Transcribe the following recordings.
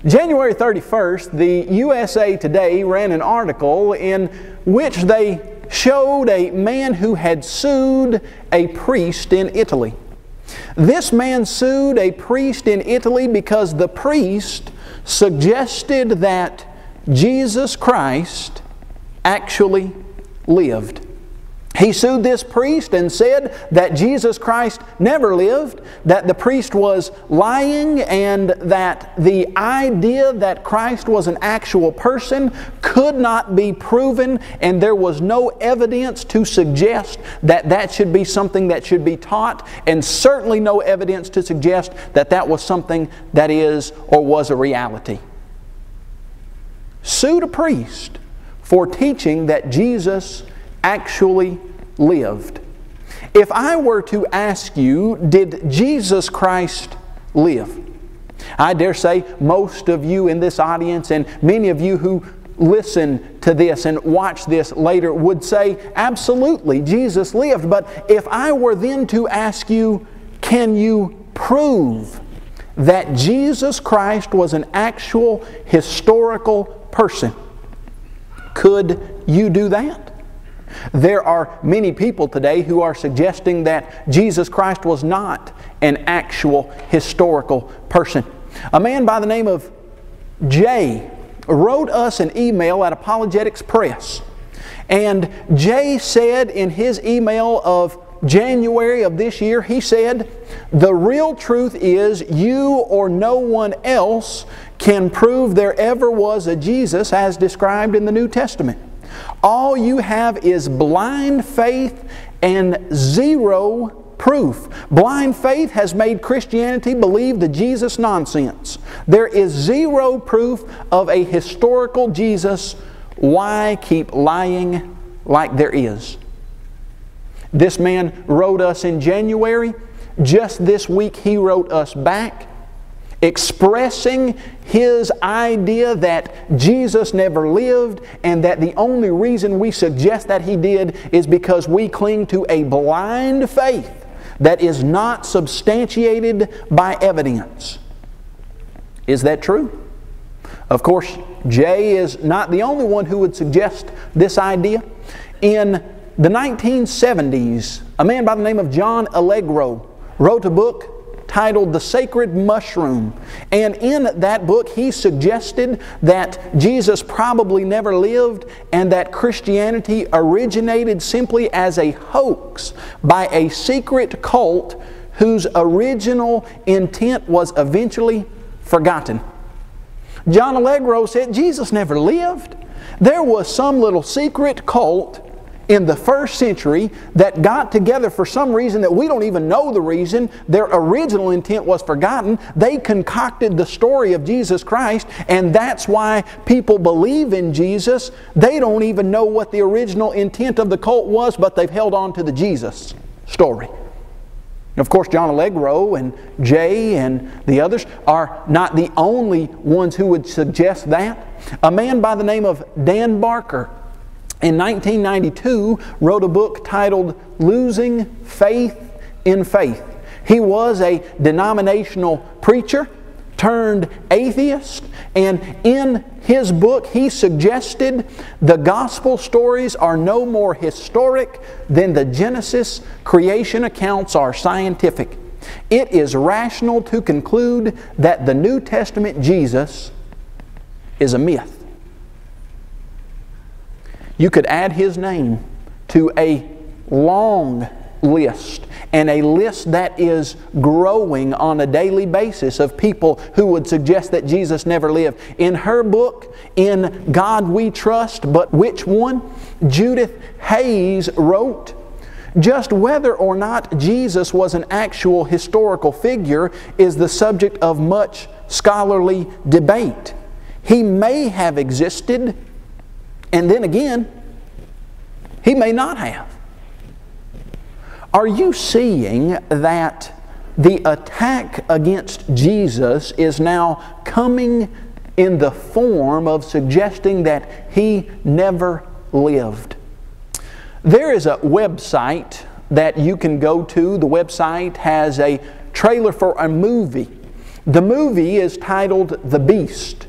January 31st, the USA Today ran an article in which they showed a man who had sued a priest in Italy. This man sued a priest in Italy because the priest suggested that Jesus Christ actually lived. He sued this priest and said that Jesus Christ never lived, that the priest was lying, and that the idea that Christ was an actual person could not be proven, and there was no evidence to suggest that that should be something that should be taught, and certainly no evidence to suggest that that was something that is or was a reality. Sued a priest for teaching that Jesus actually lived. If I were to ask you, did Jesus Christ live? I dare say most of you in this audience and many of you who listen to this and watch this later would say, absolutely, Jesus lived. But if I were then to ask you, can you prove that Jesus Christ was an actual historical person? Could you do that? There are many people today who are suggesting that Jesus Christ was not an actual historical person. A man by the name of Jay wrote us an email at Apologetics Press. And Jay said in his email of January of this year, he said, "The real truth is you or no one else can prove there ever was a Jesus as described in the New Testament. All you have is blind faith and zero proof. Blind faith has made Christianity believe the Jesus nonsense. There is zero proof of a historical Jesus. Why keep lying like there is?" This man wrote us in January. Just this week he wrote us back, expressing his idea that Jesus never lived and that the only reason we suggest that he did is because we cling to a blind faith that is not substantiated by evidence. Is that true? Of course, Jay is not the only one who would suggest this idea. In the 1970s, a man by the name of John Allegro wrote a book titled The Sacred Mushroom. And in that book he suggested that Jesus probably never lived and that Christianity originated simply as a hoax by a secret cult whose original intent was eventually forgotten. John Allegro said Jesus never lived. There was some little secret cult in the first century that got together for some reason that we don't even know the reason. Their original intent was forgotten. They concocted the story of Jesus Christ, and that's why people believe in Jesus. They don't even know what the original intent of the cult was, but they've held on to the Jesus story. Of course, John Allegro and Jay and the others are not the only ones who would suggest that. A man by the name of Dan Barker in 1992 wrote a book titled Losing Faith in Faith. He was a denominational preacher turned atheist, and in his book he suggested the gospel stories are no more historic than the Genesis creation accounts are scientific. It is rational to conclude that the New Testament Jesus is a myth. You could add his name to a long list, and a list that is growing on a daily basis of people who would suggest that Jesus never lived. In her book, In God We Trust, But Which One?, Judith Hayes wrote, "Just whether or not Jesus was an actual historical figure is the subject of much scholarly debate. He may have existed, and then again, he may not have." Are you seeing that the attack against Jesus is now coming in the form of suggesting that he never lived? There is a website that you can go to. The website has a trailer for a movie The movie is titled The Beast.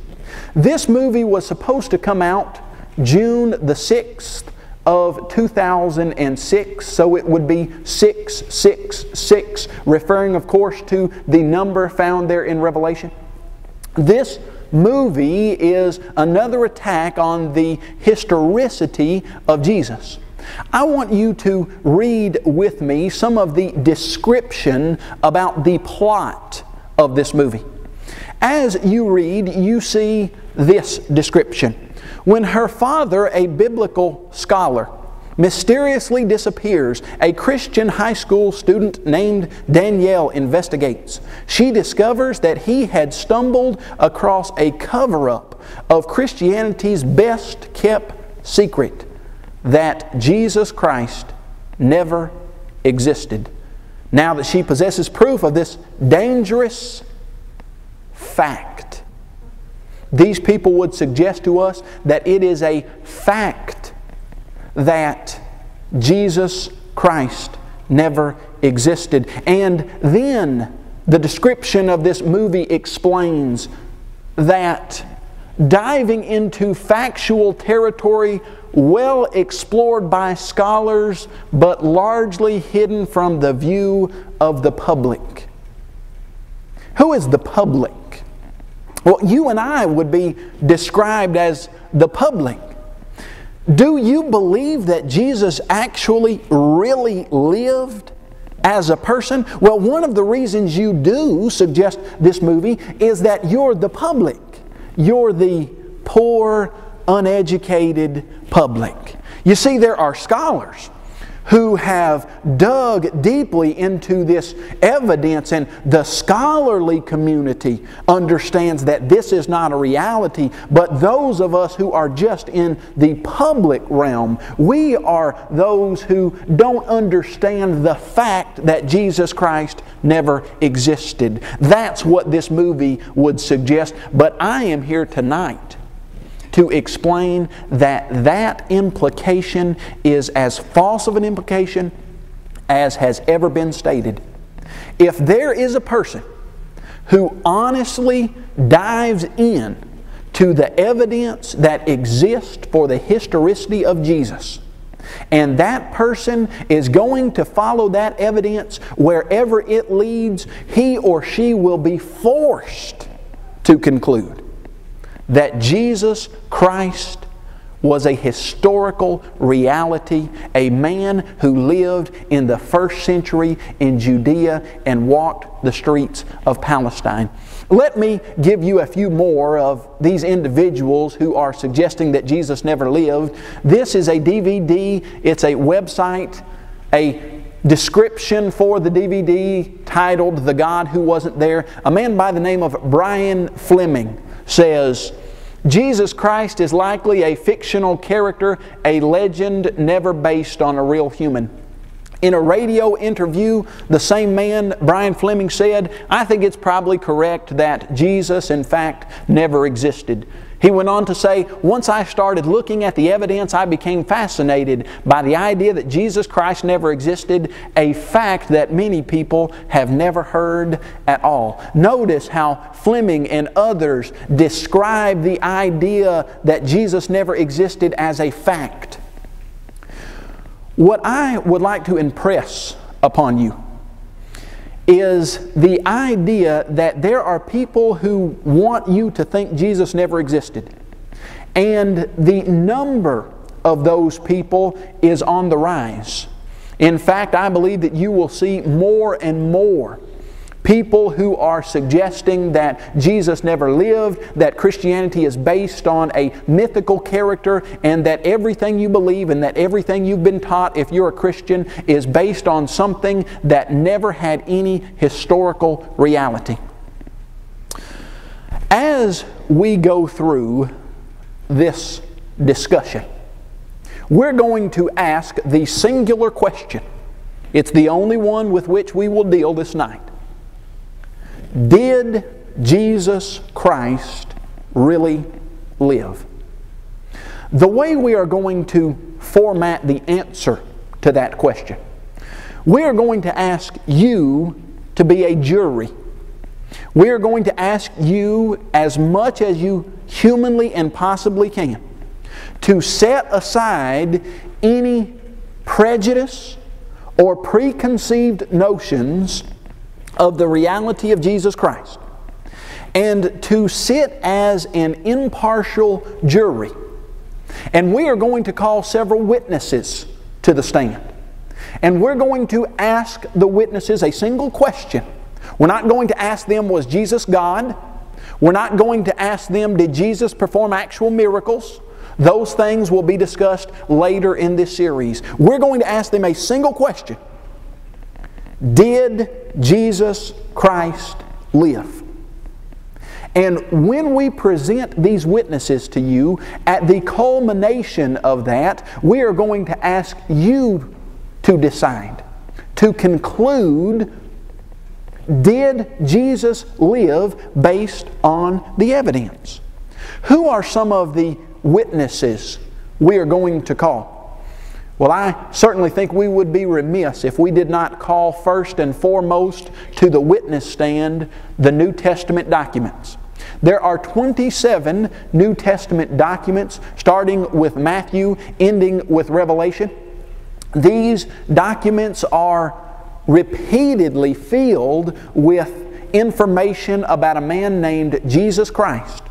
This movie was supposed to come out June the 6th of 2006, so it would be 666, referring of course to the number found there in Revelation. This movie is another attack on the historicity of Jesus. I want you to read with me some of the description about the plot of this movie. As you read, you see this description. When her father, a biblical scholar, mysteriously disappears, a Christian high school student named Danielle investigates. She discovers that he had stumbled across a cover-up of Christianity's best-kept secret, that Jesus Christ never existed. Now that she possesses proof of this dangerous fact, these people would suggest to us that it is a fact that Jesus Christ never existed. And then the description of this movie explains that diving into factual territory well explored by scholars but largely hidden from the view of the public. Who is the public? Well, you and I would be described as the public. Do you believe that Jesus actually really lived as a person? Well, one of the reasons you do suggest this movie is that you're the public. You're the poor, uneducated public. You see, there are scholars who have dug deeply into this evidence, and the scholarly community understands that this is not a reality. But those of us who are just in the public realm, we are those who don't understand the fact that Jesus Christ never existed. That's what this movie would suggest. But I am here tonight to explain that that implication is as false of an implication as has ever been stated. If there is a person who honestly dives in to the evidence that exists for the historicity of Jesus, and that person is going to follow that evidence wherever it leads, he or she will be forced to conclude that Jesus Christ was a historical reality, a man who lived in the first century in Judea and walked the streets of Palestine. Let me give you a few more of these individuals who are suggesting that Jesus never lived. This is a DVD, it's a website, a description for the DVD titled The God Who Wasn't There. A man by the name of Brian Fleming says, Jesus Christ is likely a fictional character, a legend never based on a real human. In a radio interview, the same man, Brian Fleming, said, I think it's probably correct that Jesus, in fact, never existed. He went on to say, once I started looking at the evidence, I became fascinated by the idea that Jesus Christ never existed, a fact that many people have never heard at all. Notice how Fleming and others describe the idea that Jesus never existed as a fact. What I would like to impress upon you is the idea that there are people who want you to think Jesus never existed. And the number of those people is on the rise. In fact, I believe that you will see more and more people who are suggesting that Jesus never lived, that Christianity is based on a mythical character, and that everything you believe and that everything you've been taught if you're a Christian is based on something that never had any historical reality. As we go through this discussion, we're going to ask the singular question. It's the only one with which we will deal this night. Did Jesus Christ really live? The way we are going to format the answer to that question, we are going to ask you to be a jury. We are going to ask you, as much as you humanly and possibly can, to set aside any prejudice or preconceived notions of the reality of Jesus Christ, and to sit as an impartial jury. And we are going to call several witnesses to the stand. And we're going to ask the witnesses a single question. We're not going to ask them, was Jesus God? We're not going to ask them, did Jesus perform actual miracles? Those things will be discussed later in this series. We're going to ask them a single question. Did Jesus Christ live? And when we present these witnesses to you, at the culmination of that, we are going to ask you to decide, to conclude, did Jesus live based on the evidence? Who are some of the witnesses we are going to call? Well, I certainly think we would be remiss if we did not call first and foremost to the witness stand the New Testament documents. There are 27 New Testament documents, starting with Matthew, ending with Revelation. These documents are repeatedly filled with information about a man named Jesus Christ.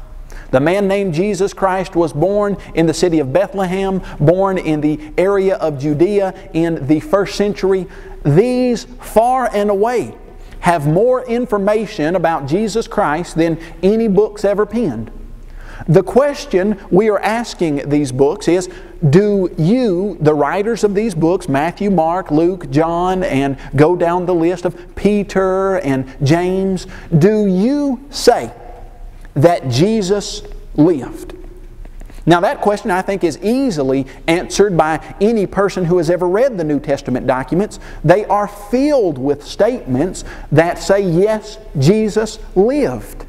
The man named Jesus Christ was born in the city of Bethlehem, born in the area of Judea in the first century. These, far and away, have more information about Jesus Christ than any books ever penned. The question we are asking these books is, do you, the writers of these books, Matthew, Mark, Luke, John, and go down the list of Peter and James, do you say that Jesus lived? Now that question, I think, is easily answered by any person who has ever read the New Testament documents. They are filled with statements that say, yes, Jesus lived.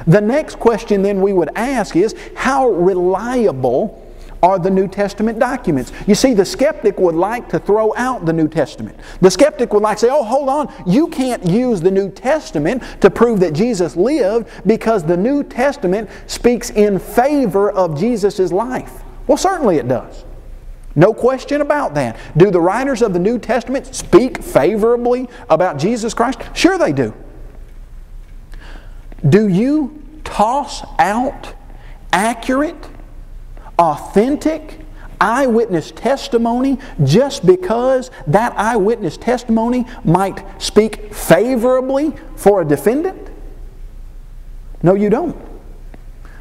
The next question then we would ask is, how reliable are the New Testament documents? You see, the skeptic would like to throw out the New Testament. The skeptic would like to say, oh, hold on, you can't use the New Testament to prove that Jesus lived because the New Testament speaks in favor of Jesus' life. Well, certainly it does. No question about that. Do the writers of the New Testament speak favorably about Jesus Christ? Sure they do. Do you toss out accurate, authentic eyewitness testimony just because that eyewitness testimony might speak favorably for a defendant? No, you don't.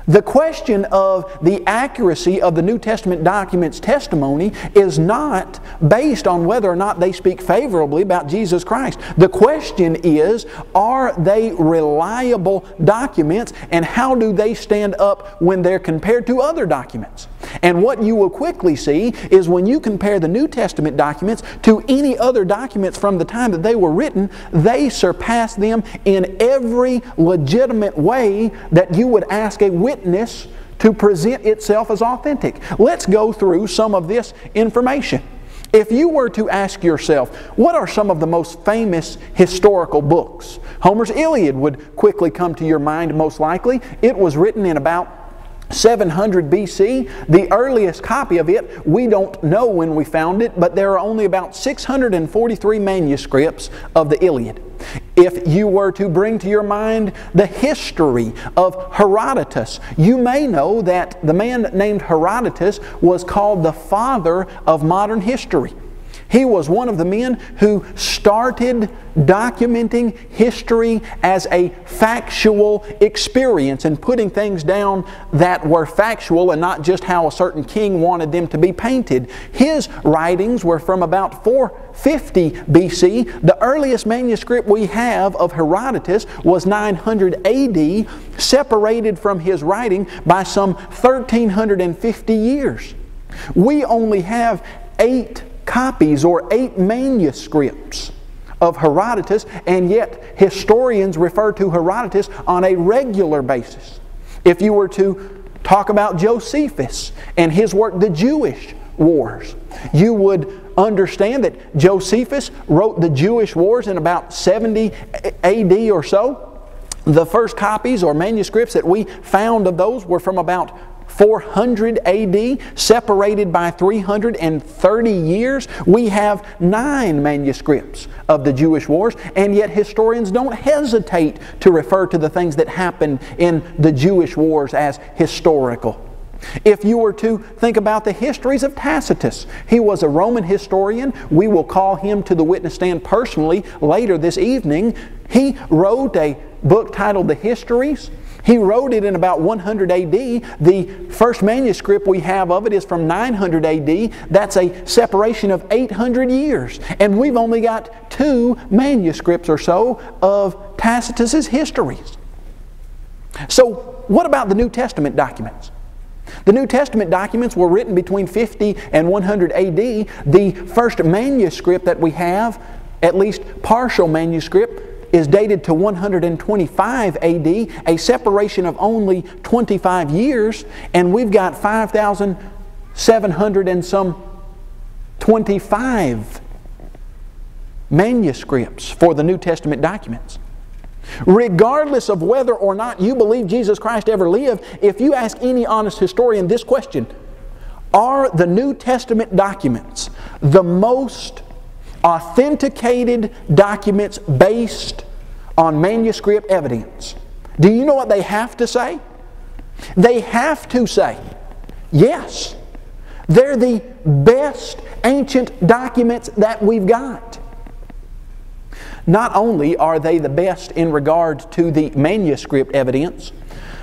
The question of the accuracy of the New Testament documents' testimony is not based on whether or not they speak favorably about Jesus Christ. The question is, are they reliable documents, and how do they stand up when they're compared to other documents? And what you will quickly see is when you compare the New Testament documents to any other documents from the time that they were written, they surpass them in every legitimate way that you would ask a witness to present itself as authentic. Let's go through some of this information. If you were to ask yourself, what are some of the most famous historical books? Homer's Iliad would quickly come to your mind most likely. It was written in about 700 BC. The earliest copy of it, we don't know when we found it, but there are only about 643 manuscripts of the Iliad. If you were to bring to your mind the history of Herodotus, you may know that the man named Herodotus was called the father of modern history. He was one of the men who started documenting history as a factual experience and putting things down that were factual and not just how a certain king wanted them to be painted. His writings were from about 450 BC. The earliest manuscript we have of Herodotus was 900 AD, separated from his writing by some 1,350 years. We only have 8 copies or 8 manuscripts of Herodotus, and yet historians refer to Herodotus on a regular basis. If you were to talk about Josephus and his work, The Jewish Wars, you would understand that Josephus wrote The Jewish Wars in about 70 AD or so. The first copies or manuscripts that we found of those were from about 400 AD, separated by 330 years. We have 9 manuscripts of the Jewish wars, and yet historians don't hesitate to refer to the things that happened in the Jewish wars as historical. If you were to think about the histories of Tacitus, he was a Roman historian. We will call him to the witness stand personally later this evening. He wrote a book titled The Histories. He wrote it in about 100 AD. The first manuscript we have of it is from 900 AD. That's a separation of 800 years. And we've only got 2 manuscripts or so of Tacitus's histories. So what about the New Testament documents? The New Testament documents were written between 50 and 100 AD. The first manuscript that we have, at least partial manuscript, is dated to 125 AD, a separation of only 25 years, and we've got 5,700 and some 25 manuscripts for the New Testament documents. Regardless of whether or not you believe Jesus Christ ever lived, if you ask any honest historian this question, are the New Testament documents the most authenticated documents based on manuscript evidence? Do you know what they have to say? They have to say, yes, they're the best ancient documents that we've got. Not only are they the best in regard to the manuscript evidence,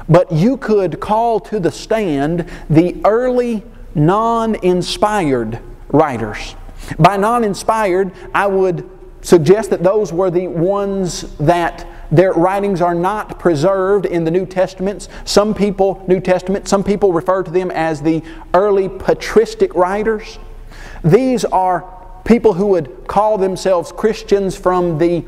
but you could call to the stand the early non-inspired writers. By non-inspired, I would suggest that those were the ones that their writings are not preserved in the New Testaments. Some people refer to them as the early patristic writers. These are people who would call themselves Christians from the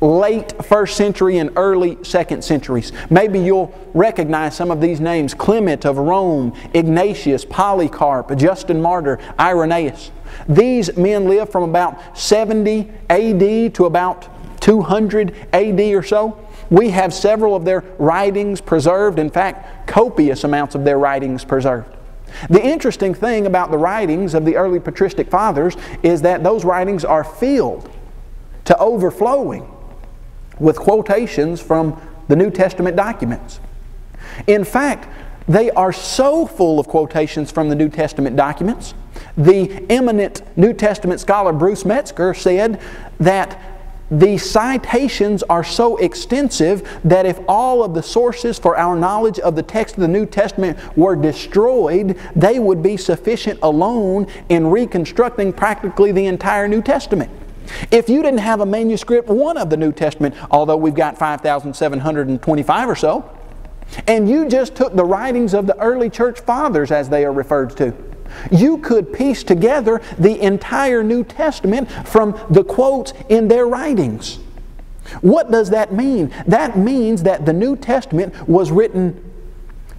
late 1st century and early 2nd centuries. Maybe you'll recognize some of these names: Clement of Rome, Ignatius, Polycarp, Justin Martyr, Irenaeus. These men lived from about 70 AD to about 200 AD or so. We have several of their writings preserved, in fact, copious amounts of their writings preserved. The interesting thing about the writings of the early patristic fathers is that those writings are filled to overflowing with quotations from the New Testament documents. In fact, they are so full of quotations from the New Testament documents, the eminent New Testament scholar Bruce Metzger said that the citations are so extensive that if all of the sources for our knowledge of the text of the New Testament were destroyed, they would be sufficient alone in reconstructing practically the entire New Testament. If you didn't have a manuscript 1 of the New Testament, although we've got 5,725 or so, and you just took the writings of the early church fathers, as they are referred to, you could piece together the entire New Testament from the quotes in their writings. What does that mean? That means that the New Testament was written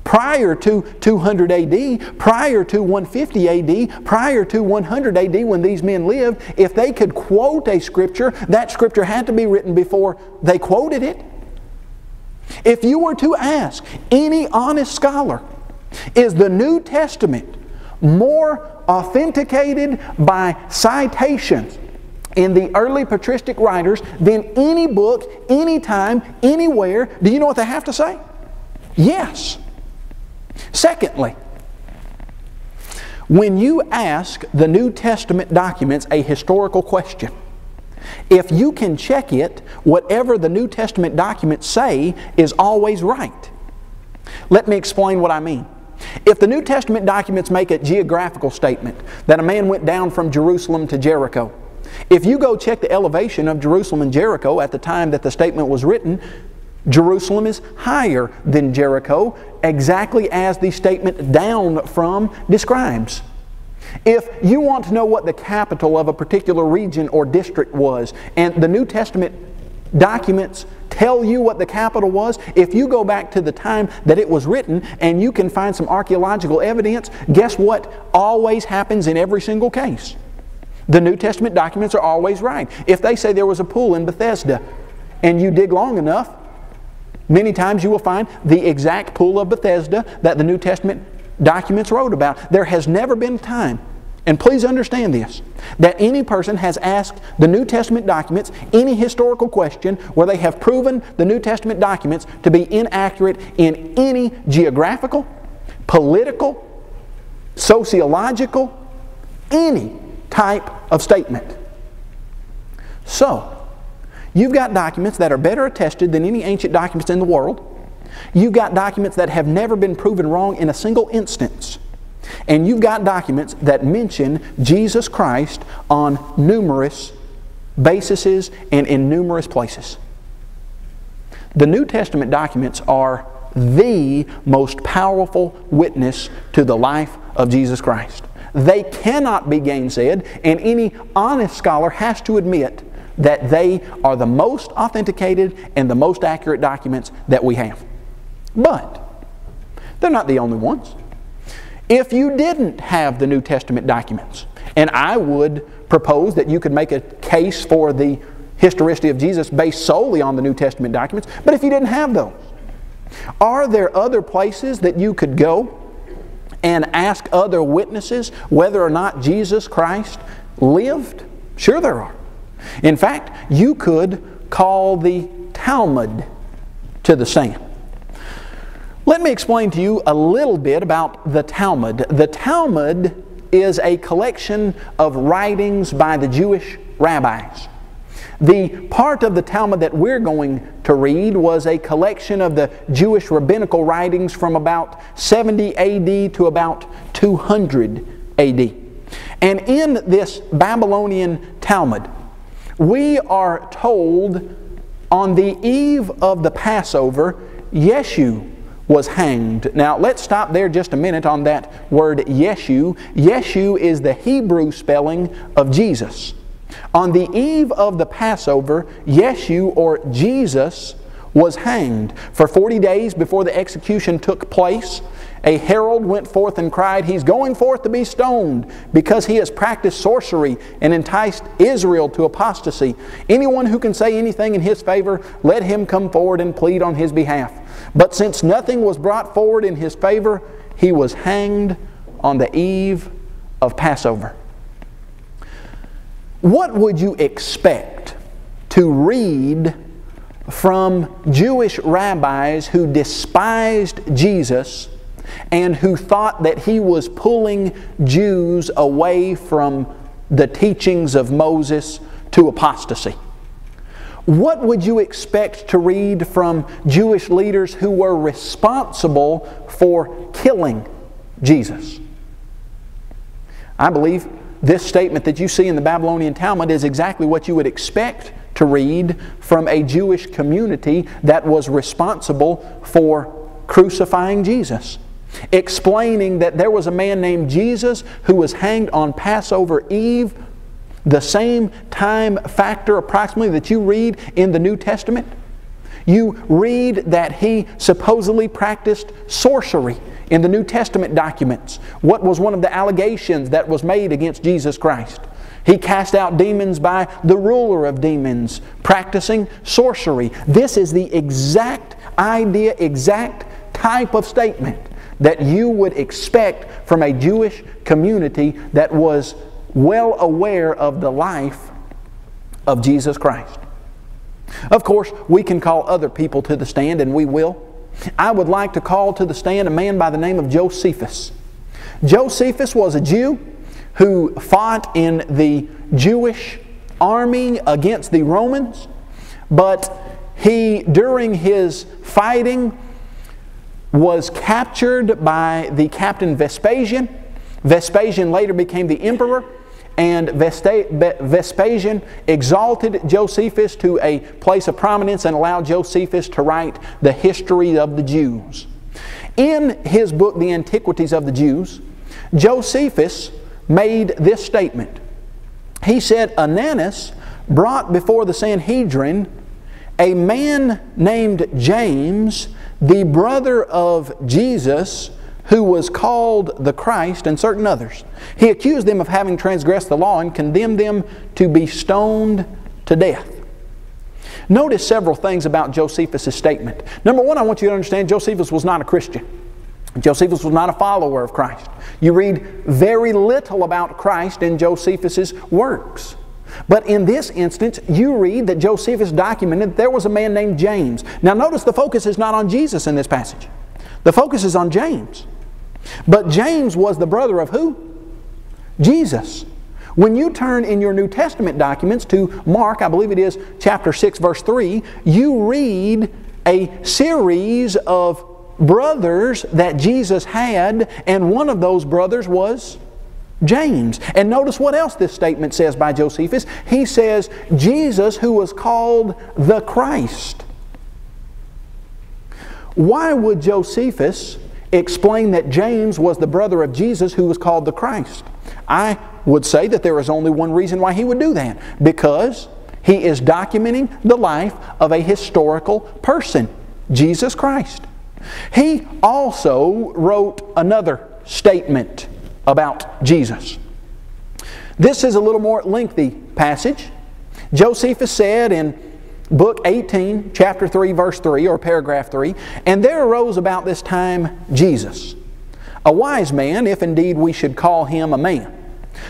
prior to 200 AD, prior to 150 AD, prior to 100 AD when these men lived. If they could quote a Scripture, that Scripture had to be written before they quoted it. If you were to ask any honest scholar, is the New Testament more authenticated by citations in the early patristic writers than any book, anytime, anywhere, do you know what they have to say? Yes. Secondly, when you ask the New Testament documents a historical question, if you can check it, whatever the New Testament documents say is always right. Let me explain what I mean. If the New Testament documents make a geographical statement that a man went down from Jerusalem to Jericho, if you go check the elevation of Jerusalem and Jericho at the time that the statement was written, Jerusalem is higher than Jericho, exactly as the statement down from describes. If you want to know what the capital of a particular region or district was, and the New Testament documents tell you what the capital was, if you go back to the time that it was written and you can find some archaeological evidence, guess what always happens in every single case? The New Testament documents are always right. If they say there was a pool in Bethesda and you dig long enough, Many times you will find the exact pool of Bethesda that the New Testament documents wrote about. There has never been a time, and please understand this, that any person has asked the New Testament documents any historical question where they have proven the New Testament documents to be inaccurate in any geographical, political, sociological, any type of statement. So, you've got documents that are better attested than any ancient documents in the world. You've got documents that have never been proven wrong in a single instance. And you've got documents that mention Jesus Christ on numerous bases and in numerous places. The New Testament documents are the most powerful witness to the life of Jesus Christ. They cannot be gainsaid, and any honest scholar has to admit that they are the most authenticated and the most accurate documents that we have. But they're not the only ones. If you didn't have the New Testament documents, and I would propose that you could make a case for the historicity of Jesus based solely on the New Testament documents, but if you didn't have those, are there other places that you could go and ask other witnesses whether or not Jesus Christ lived? Sure there are. In fact, you could call the Talmud to the stand. Let me explain to you a little bit about the Talmud. The Talmud is a collection of writings by the Jewish rabbis. The part of the Talmud that we're going to read was a collection of the Jewish rabbinical writings from about 70 AD to about 200 AD. And in this Babylonian Talmud, we are told on the eve of the Passover, Yeshu was hanged. Now let's stop there just a minute on that word Yeshu. Yeshu is the Hebrew spelling of Jesus. On the eve of the Passover, Yeshu, or Jesus, was hanged. For 40 days before the execution took place, a herald went forth and cried, "He's going forth to be stoned because he has practiced sorcery and enticed Israel to apostasy. Anyone who can say anything in his favor, let him come forward and plead on his behalf." But since nothing was brought forward in his favor, he was hanged on the eve of Passover. What would you expect to read from Jewish rabbis who despised Jesus and who thought that he was pulling Jews away from the teachings of Moses to apostasy? What would you expect to read from Jewish leaders who were responsible for killing Jesus? I believe this statement that you see in the Babylonian Talmud is exactly what you would expect to read from a Jewish community that was responsible for crucifying Jesus. Explaining that there was a man named Jesus who was hanged on Passover Eve, the same time factor approximately that you read in the New Testament. You read that he supposedly practiced sorcery in the New Testament documents. What was one of the allegations that was made against Jesus Christ? He cast out demons by the ruler of demons, practicing sorcery. This is the exact idea, exact type of statement that you would expect from a Jewish community that was well aware of the life of Jesus Christ. Of course, we can call other people to the stand, and we will. I would like to call to the stand a man by the name of Josephus. Josephus was a Jew who fought in the Jewish army against the Romans, but he, during his fighting, was captured by the captain Vespasian. Vespasian later became the emperor, and Vespasian exalted Josephus to a place of prominence and allowed Josephus to write the history of the Jews. In his book, The Antiquities of the Jews, Josephus made this statement. He said, Ananus brought before the Sanhedrin a man named James, the brother of Jesus, who was called the Christ, and certain others. He accused them of having transgressed the law and condemned them to be stoned to death. Notice several things about Josephus' statement. Number one, I want you to understand Josephus was not a Christian. Josephus was not a follower of Christ. You read very little about Christ in Josephus' works. But in this instance, you read that Josephus documented that there was a man named James. Now notice the focus is not on Jesus in this passage. The focus is on James. But James was the brother of who? Jesus. When you turn in your New Testament documents to Mark, I believe it is chapter 6, verse 3, you read a series of brothers that Jesus had, and one of those brothers was James. And notice what else this statement says by Josephus. He says, Jesus who was called the Christ. Why would Josephus explain that James was the brother of Jesus who was called the Christ? I would say that there is only one reason why he would do that. Because he is documenting the life of a historical person, Jesus Christ. He also wrote another statement about Jesus. This is a little more lengthy passage. Josephus said in book 18, chapter 3, verse 3, or paragraph 3, "And there arose about this time Jesus, a wise man, if indeed we should call him a man.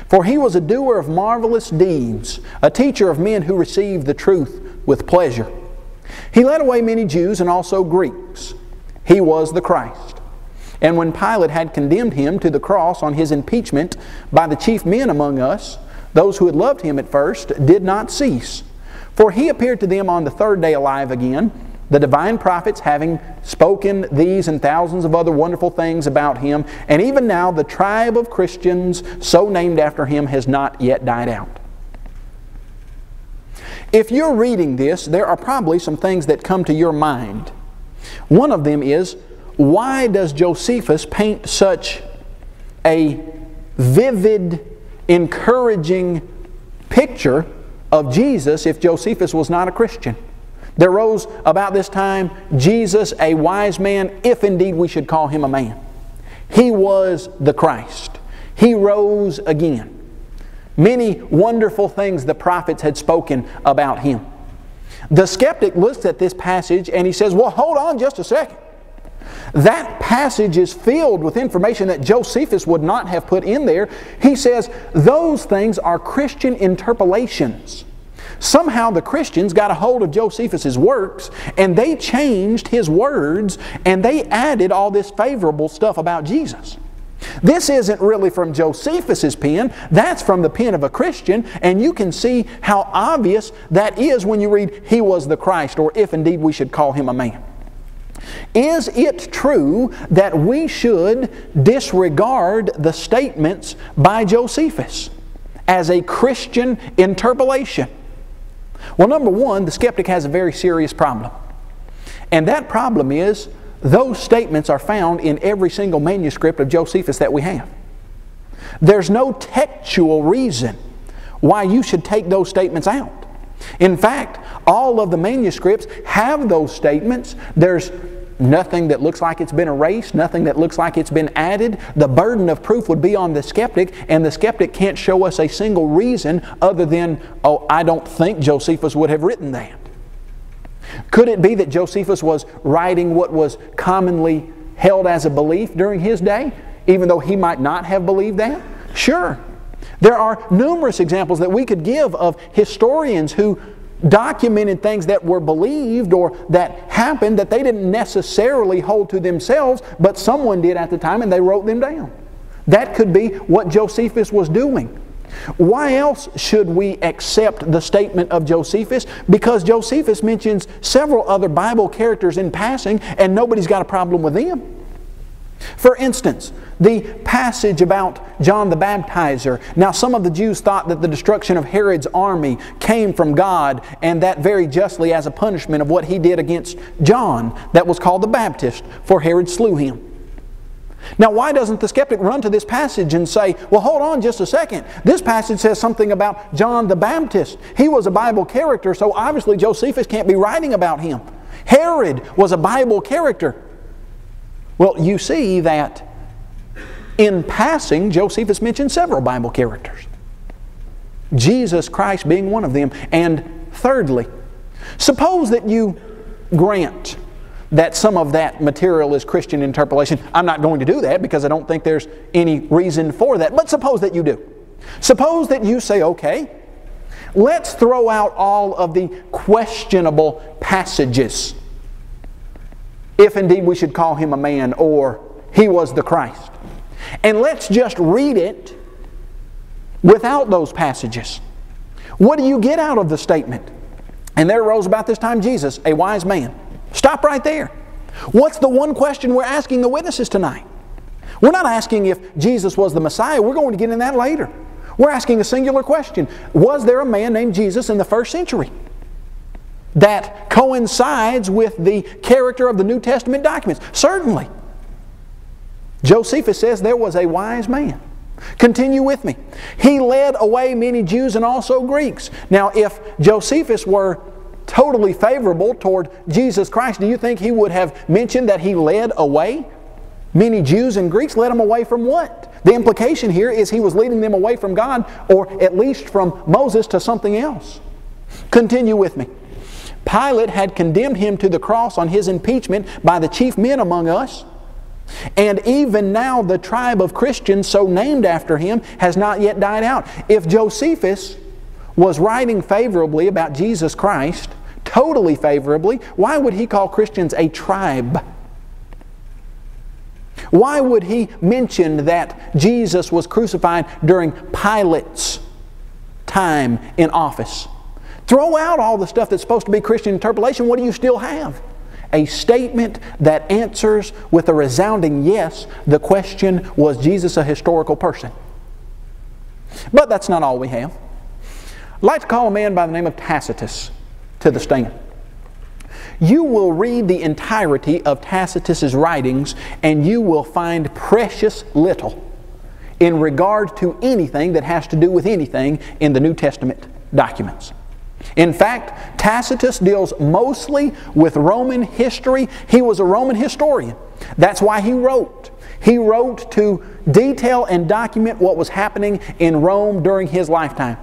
For he was a doer of marvelous deeds, a teacher of men who received the truth with pleasure. He led away many Jews and also Greeks. He was the Christ. And when Pilate had condemned him to the cross on his impeachment by the chief men among us, those who had loved him at first did not cease. For he appeared to them on the third day alive again, the divine prophets having spoken these and thousands of other wonderful things about him. And even now the tribe of Christians so named after him has not yet died out." If you're reading this, there are probably some things that come to your mind. One of them is, why does Josephus paint such a vivid, encouraging picture of Jesus if Josephus was not a Christian? There rose about this time Jesus, a wise man, if indeed we should call him a man. He was the Christ. He rose again. Many wonderful things the prophets had spoken about him. The skeptic looks at this passage and he says, well, hold on just a second. That passage is filled with information that Josephus would not have put in there. He says those things are Christian interpolations. Somehow the Christians got a hold of Josephus' works and they changed his words and they added all this favorable stuff about Jesus. This isn't really from Josephus' pen, that's from the pen of a Christian, and you can see how obvious that is when you read, "He was the Christ," or "if indeed we should call him a man." Is it true that we should disregard the statements by Josephus as a Christian interpolation? Well, number one, the skeptic has a very serious problem. And that problem is, those statements are found in every single manuscript of Josephus that we have. There's no textual reason why you should take those statements out. In fact, all of the manuscripts have those statements. There's nothing that looks like it's been erased, nothing that looks like it's been added. The burden of proof would be on the skeptic, and the skeptic can't show us a single reason other than, oh, I don't think Josephus would have written that. Could it be that Josephus was writing what was commonly held as a belief during his day, even though he might not have believed that? Sure. There are numerous examples that we could give of historians who documented things that were believed or that happened that they didn't necessarily hold to themselves, but someone did at the time and they wrote them down. That could be what Josephus was doing. Why else should we accept the statement of Josephus? Because Josephus mentions several other Bible characters in passing and nobody's got a problem with them. For instance, the passage about John the Baptizer. Now, some of the Jews thought that the destruction of Herod's army came from God, and that very justly as a punishment of what he did against John, that was called the Baptist, for Herod slew him. Now, why doesn't the skeptic run to this passage and say, well, hold on just a second. This passage says something about John the Baptist. He was a Bible character, so obviously Josephus can't be writing about him. Herod was a Bible character. Well, you see that in passing, Josephus mentioned several Bible characters. Jesus Christ being one of them. And thirdly, Suppose that you grant that some of that material is Christian interpolation. I'm not going to do that because I don't think there's any reason for that. But suppose that you do. Suppose that you say, okay, let's throw out all of the questionable passages, if indeed we should call him a man or he was the Christ. And let's just read it without those passages. What do you get out of the statement? And there arose about this time Jesus, a wise man. Stop right there. What's the one question we're asking the witnesses tonight? We're not asking if Jesus was the Messiah. We're going to get in that later. We're asking a singular question. Was there a man named Jesus in the first century that coincides with the character of the New Testament documents? Certainly. Josephus says there was a wise man. Continue with me. He led away many Jews and also Greeks. Now, if Josephus were totally favorable toward Jesus Christ, do you think he would have mentioned that he led away many Jews and Greeks? Led them away from what? The implication here is he was leading them away from God, or at least from Moses, to something else. Continue with me. Pilate had condemned him to the cross on his impeachment by the chief men among us. And even now the tribe of Christians, so named after him, has not yet died out. If Josephus was writing favorably about Jesus Christ, totally favorably, why would he call Christians a tribe? Why would he mention that Jesus was crucified during Pilate's time in office? Throw out all the stuff that's supposed to be Christian interpolation. What do you still have? A statement that answers with a resounding yes the question, was Jesus a historical person? But that's not all we have. I'd like to call a man by the name of Tacitus to the stand. You will read the entirety of Tacitus's writings and you will find precious little in regard to anything that has to do with anything in the New Testament documents. In fact, Tacitus deals mostly with Roman history. He was a Roman historian. That's why he wrote. He wrote to detail and document what was happening in Rome during his lifetime.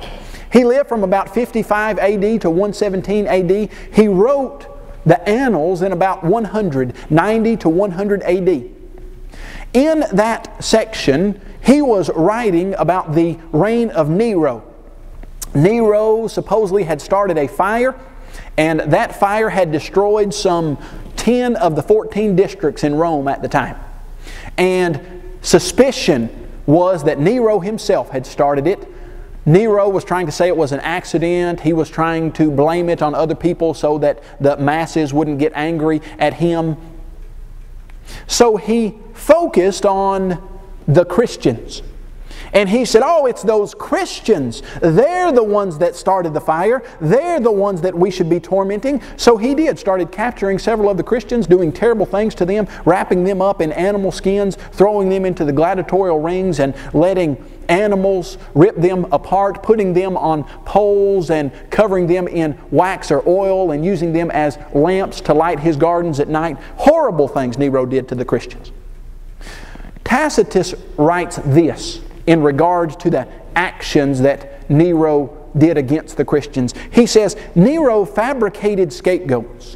He lived from about 55 AD to 117 AD. He wrote the Annals in about 190 to 100 AD. In that section, he was writing about the reign of Nero. Nero supposedly had started a fire, and that fire had destroyed some 10 of the 14 districts in Rome at the time. And suspicion was that Nero himself had started it. Nero was trying to say it was an accident. He was trying to blame it on other people so that the masses wouldn't get angry at him. So he focused on the Christians. And he said, oh, it's those Christians. They're the ones that started the fire. They're the ones that we should be tormenting. So he did. Started capturing several of the Christians, doing terrible things to them, wrapping them up in animal skins, throwing them into the gladiatorial rings, and letting animals rip them apart, putting them on poles and covering them in wax or oil and using them as lamps to light his gardens at night. Horrible things Nero did to the Christians. Tacitus writes this in regard to the actions that Nero did against the Christians. He says, Nero fabricated scapegoats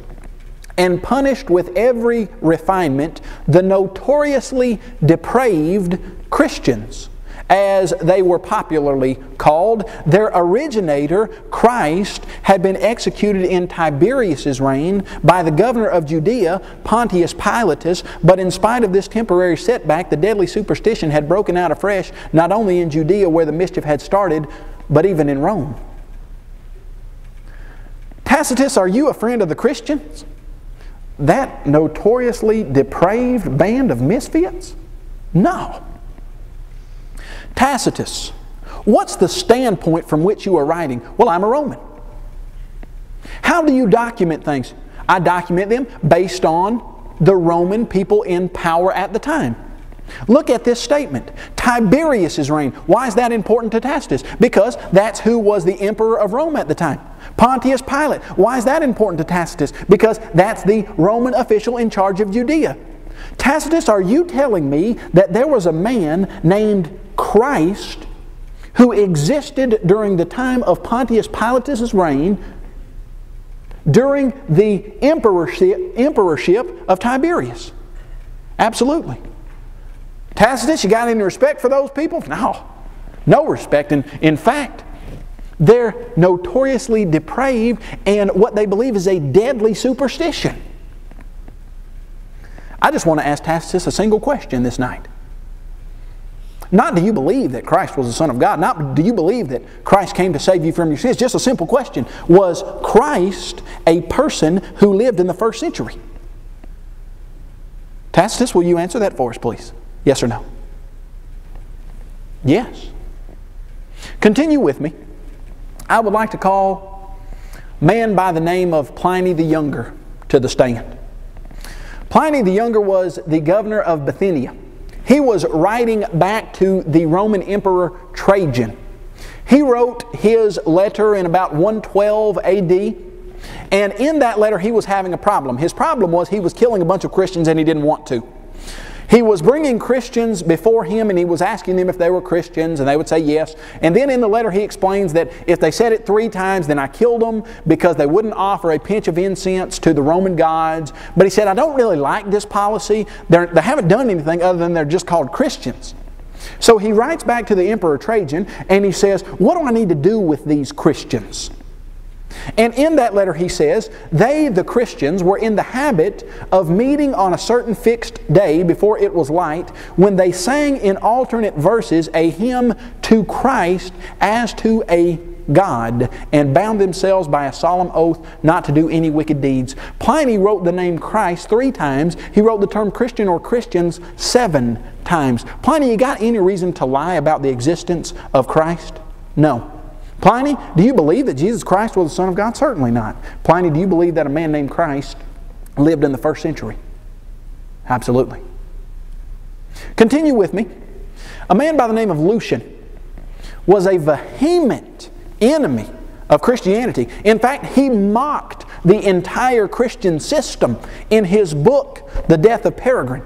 and punished with every refinement the notoriously depraved Christians, as they were popularly called. Their originator, Christ, had been executed in Tiberius's reign by the governor of Judea, Pontius Pilatus, but in spite of this temporary setback, the deadly superstition had broken out afresh, not only in Judea where the mischief had started, but even in Rome. Tacitus, are you a friend of the Christians? That notoriously depraved band of misfits? No. Tacitus, what's the standpoint from which you are writing? Well, I'm a Roman. How do you document things? I document them based on the Roman people in power at the time. Look at this statement. Tiberius's reign. Why is that important to Tacitus? Because that's who was the emperor of Rome at the time. Pontius Pilate. Why is that important to Tacitus? Because that's the Roman official in charge of Judea. Tacitus, are you telling me that there was a man named Christ who existed during the time of Pontius Pilatus' reign during the emperorship of Tiberius. Absolutely. Tacitus, you got any respect for those people? No respect. And in fact, they're notoriously depraved, and what they believe is a deadly superstition. I just want to ask Tacitus a single question this night. Not do you believe that Christ was the Son of God? Not do you believe that Christ came to save you from your sins? Just a simple question. Was Christ a person who lived in the first century? Tacitus, will you answer that for us, please? Yes or no? Yes. Continue with me. I would like to call a man by the name of Pliny the Younger to the stand. Pliny the Younger was the governor of Bithynia. He was writing back to the Roman Emperor Trajan. He wrote his letter in about 112 AD, and in that letter he was having a problem. His problem was he was killing a bunch of Christians and he didn't want to. He was bringing Christians before him and he was asking them if they were Christians, and they would say yes. And then in the letter he explains that if they said it 3 times, then I killed them because they wouldn't offer a pinch of incense to the Roman gods. But he said, I don't really like this policy. They haven't done anything other than they're just called Christians. So he writes back to the Emperor Trajan and he says, what do I need to do with these Christians? And in that letter he says, they, the Christians, were in the habit of meeting on a certain fixed day before it was light, when they sang in alternate verses a hymn to Christ as to a God, and bound themselves by a solemn oath not to do any wicked deeds. Pliny wrote the name Christ 3 times. He wrote the term Christian or Christians 7 times. Pliny, you got any reason to lie about the existence of Christ? No. Pliny, do you believe that Jesus Christ was the Son of God? Certainly not. Pliny, do you believe that a man named Christ lived in the first century? Absolutely. Continue with me. A man by the name of Lucian was a vehement enemy of Christianity. In fact, he mocked the entire Christian system in his book, The Death of Peregrine.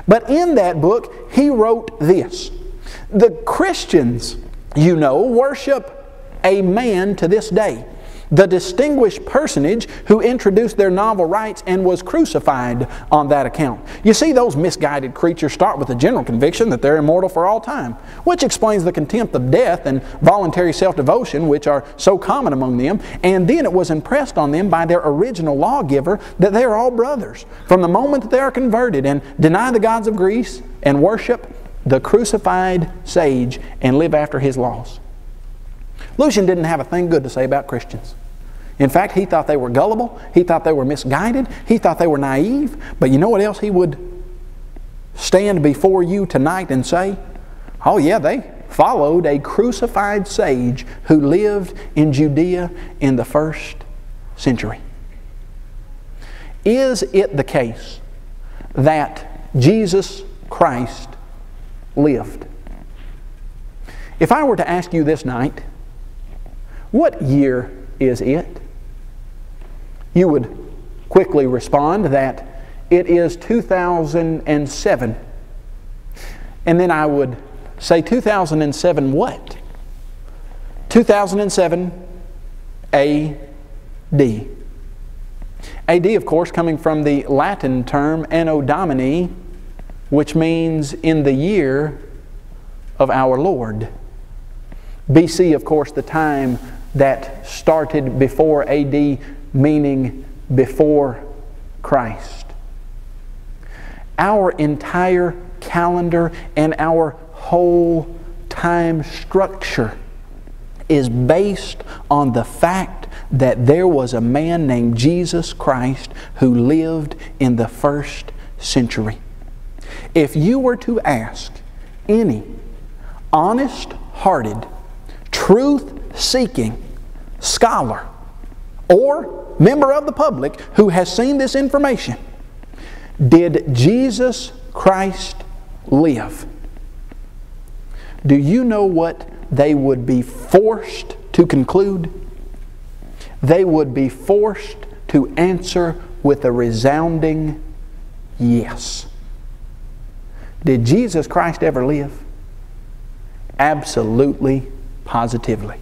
But in that book, he wrote this: the Christians, you know, worship a man to this day, the distinguished personage who introduced their novel rites and was crucified on that account. You see, those misguided creatures start with the general conviction that they're immortal for all time, which explains the contempt of death and voluntary self-devotion which are so common among them. And then it was impressed on them by their original lawgiver that they are all brothers from the moment that they are converted and deny the gods of Greece and worship the crucified sage and live after his laws. Lucian didn't have a thing good to say about Christians. In fact, he thought they were gullible. He thought they were misguided. He thought they were naive. But you know what else he would stand before you tonight and say? Oh yeah, they followed a crucified sage who lived in Judea in the first century. Is it the case that Jesus Christ lived? If I were to ask you this night, what year is it? You would quickly respond that it is 2007. And then I would say 2007 what? 2007 A.D. A.D., of course, coming from the Latin term Anno Domini, which means in the year of our Lord. B.C., of course, the time that started before A.D., meaning before Christ. Our entire calendar and our whole time structure is based on the fact that there was a man named Jesus Christ who lived in the first century. If you were to ask any honest-hearted, truth-seeking scholar or member of the public who has seen this information, did Jesus Christ live? Do you know what they would be forced to conclude? They would be forced to answer with a resounding yes. Did Jesus Christ ever live? Absolutely, positively.